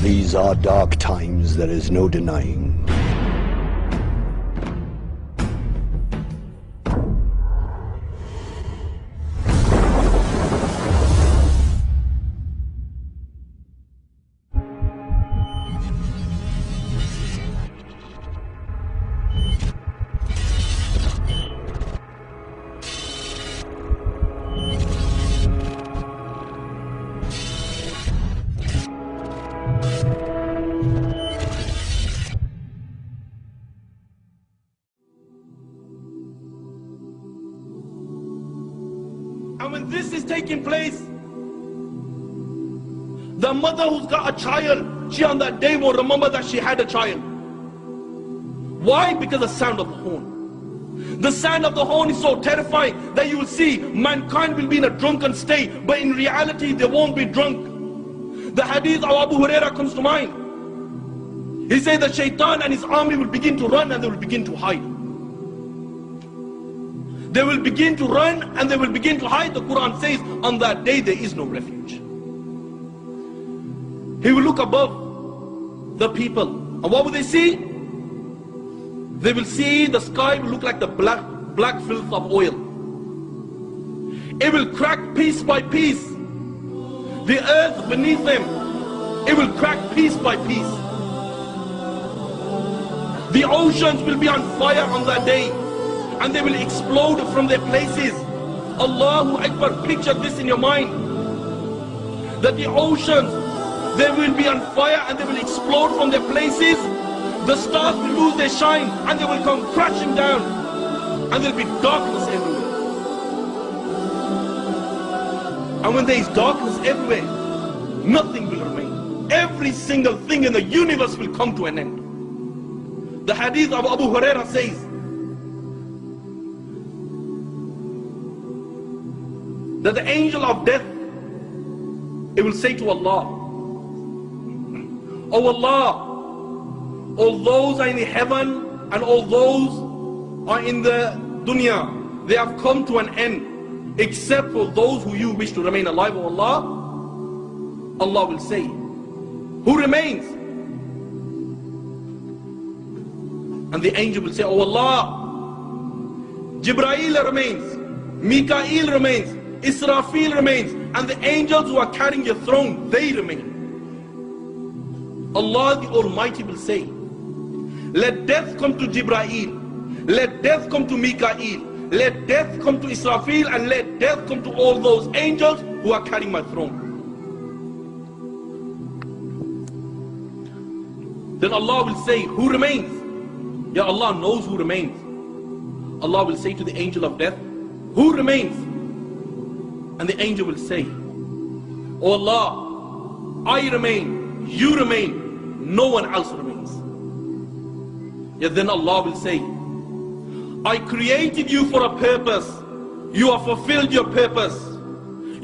These are dark times, there is no denying. And when this is taking place, the mother who's got a child, she on that day will remember that she had a child. Why? Because the sound of the horn. The sound of the horn is so terrifying that you will see mankind will be in a drunken state, but in reality they won't be drunk. The hadith of Abu Huraira comes to mind. He said that Shaitan and his army will begin to run and they will begin to hide. They will begin to run and they will begin to hide. The Quran says on that day there is no refuge. He will look above the people, and what will they see? They will see the sky will look like the black filth of oil. It will crack piece by piece. The earth beneath them, it will crack piece by piece. The oceans will be on fire on that day, and they will explode from their places. Allahu Akbar, picture this in your mind. That the oceans, they will be on fire and they will explode from their places. The stars will lose their shine and they will come crashing down. And there will be darkness everywhere. And when there is darkness everywhere, nothing will remain. Every single thing in the universe will come to an end. The hadith of Abu Huraira says that the angel of death, it will say to Allah, "Oh Allah, all those are in the heaven and all those are in the dunya, they have come to an end, except for those who you wish to remain alive, O Allah." Allah will say, "Who remains?" And the angel will say, "Oh Allah, Jibreel remains, Mikael remains, Israfil remains, and the angels who are carrying your throne, they remain." Allah the Almighty will say, "Let death come to Jibreel, let death come to Mikael, let death come to Israfil, and let death come to all those angels who are carrying my throne." Then Allah will say, "Who remains?" Ya Allah knows who remains. Allah will say to the angel of death, "Who remains?" And the angel will say, "Oh Allah, I remain, you remain, no one else remains." Yet then Allah will say, "I created you for a purpose. You have fulfilled your purpose.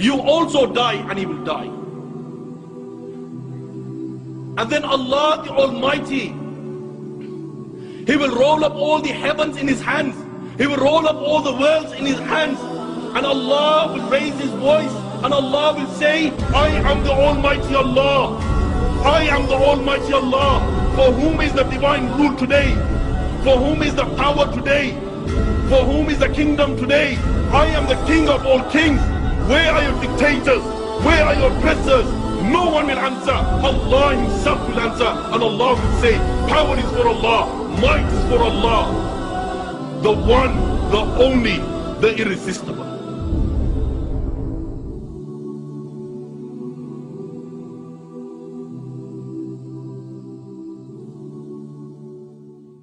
You also die and he will die." And then Allah the Almighty, He will roll up all the heavens in His hands. He will roll up all the worlds in His hands. And Allah will raise His voice and Allah will say, "I am the Almighty Allah. I am the Almighty Allah. For whom is the divine rule today? For whom is the power today? For whom is the kingdom today? I am the King of all kings. Where are your dictators? Where are your oppressors?" No one will answer. Allah Himself will answer. And Allah will say, "Power is for Allah. Might is for Allah. The one, the only, the irresistible."